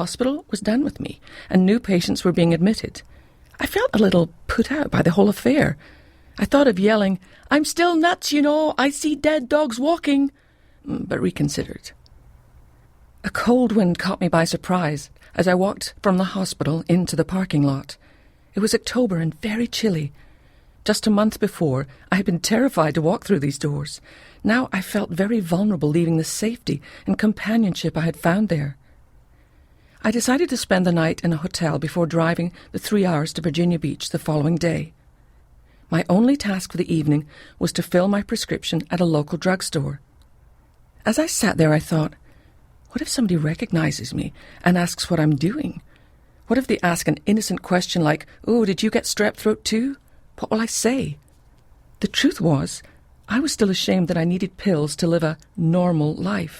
hospital was done with me, and new patients were being admitted. I felt a little put out by the whole affair. I thought of yelling, "I'm still nuts, you know, I see dead dogs walking," but reconsidered. A cold wind caught me by surprise as I walked from the hospital into the parking lot. It was October and very chilly. Just a month before, I had been terrified to walk through these doors. Now I felt very vulnerable leaving the safety and companionship I had found there. I decided to spend the night in a hotel before driving the 3 hours to Virginia Beach the following day. My only task for the evening was to fill my prescription at a local drugstore. As I sat there, I thought, what if somebody recognizes me and asks what I'm doing? What if they ask an innocent question like, "Oh, did you get strep throat too?" What will I say? The truth was, I was still ashamed that I needed pills to live a normal life.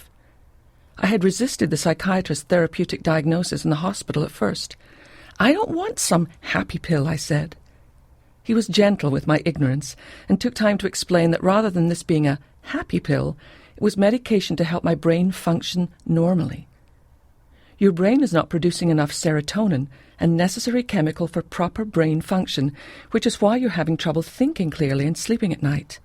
I had resisted the psychiatrist's therapeutic diagnosis in the hospital at first. "I don't want some happy pill," I said. He was gentle with my ignorance and took time to explain that rather than this being a happy pill, it was medication to help my brain function normally. Your brain is not producing enough serotonin, a necessary chemical for proper brain function, which is why you're having trouble thinking clearly and sleeping at night.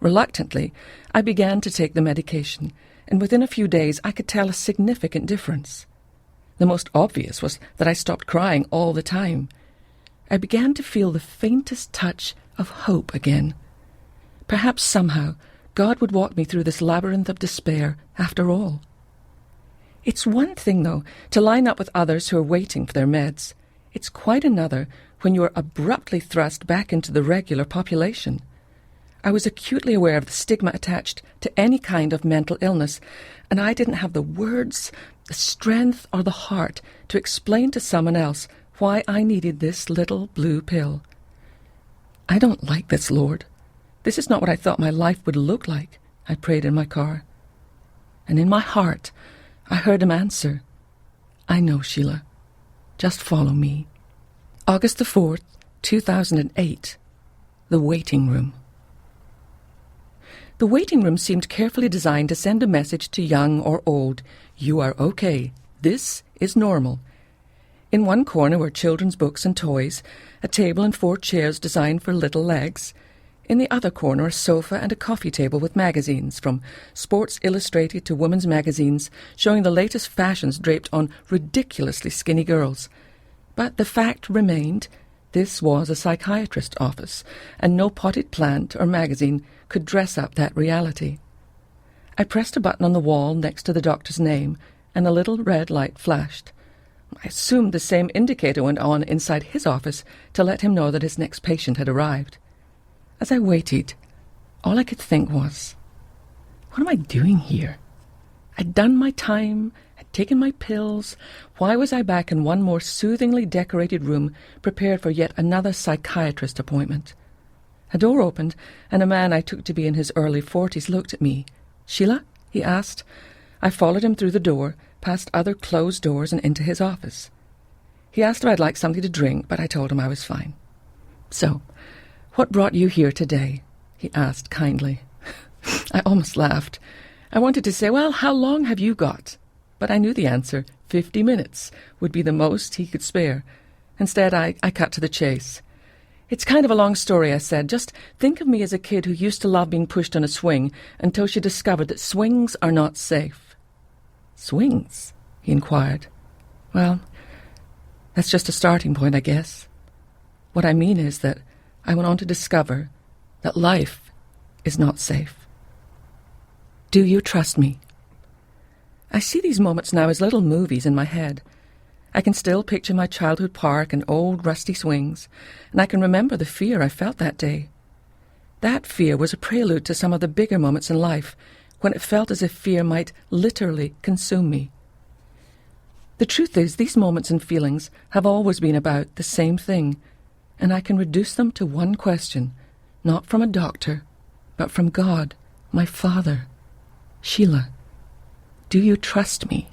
Reluctantly, I began to take the medication, and within a few days I could tell a significant difference. The most obvious was that I stopped crying all the time. I began to feel the faintest touch of hope again. Perhaps somehow God would walk me through this labyrinth of despair after all. It's one thing, though, to line up with others who are waiting for their meds. It's quite another when you are abruptly thrust back into the regular population. I was acutely aware of the stigma attached to any kind of mental illness, and I didn't have the words, the strength, or the heart to explain to someone else why I needed this little blue pill. "I don't like this, Lord. This is not what I thought my life would look like," I prayed in my car. And in my heart, I heard him answer, "I know, Sheila. Just follow me." August the 4th, 2008. The Waiting Room. The waiting room seemed carefully designed to send a message to young or old. You are okay. This is normal. In one corner were children's books and toys, a table and 4 chairs designed for little legs. In the other corner, a sofa and a coffee table with magazines, from Sports Illustrated to women's magazines, showing the latest fashions draped on ridiculously skinny girls. But the fact remained, this was a psychiatrist's office, and no potted plant or magazine could dress up that reality. I pressed a button on the wall next to the doctor's name, and a little red light flashed. I assumed the same indicator went on inside his office to let him know that his next patient had arrived. As I waited, all I could think was, what am I doing here? I'd done my time, had taken my pills. Why was I back in one more soothingly decorated room, prepared for yet another psychiatrist appointment? A door opened, and a man I took to be in his early 40s looked at me. "Sheila?" he asked. I followed him through the door, past other closed doors and into his office. He asked if I'd like something to drink, but I told him I was fine. "So, what brought you here today?" he asked kindly. I almost laughed. I wanted to say, "Well, how long have you got?" But I knew the answer. 50 minutes would be the most he could spare. Instead, I cut to the chase. "It's kind of a long story," I said. "Just think of me as a kid who used to love being pushed on a swing until she discovered that swings are not safe." "Swings?" he inquired. "Well, that's just a starting point, I guess. What I mean is that I went on to discover that life is not safe." Do you trust me? I see these moments now as little movies in my head. I can still picture my childhood park and old rusty swings, and I can remember the fear I felt that day. That fear was a prelude to some of the bigger moments in life, when it felt as if fear might literally consume me. The truth is, these moments and feelings have always been about the same thing, and I can reduce them to one question, not from a doctor, but from God, my Father. Sheila, do you trust me?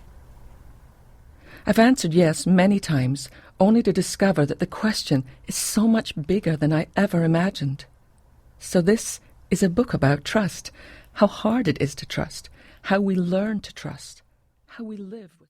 I've answered yes many times, only to discover that the question is so much bigger than I ever imagined. So this is a book about trust, how hard it is to trust, how we learn to trust, how we live with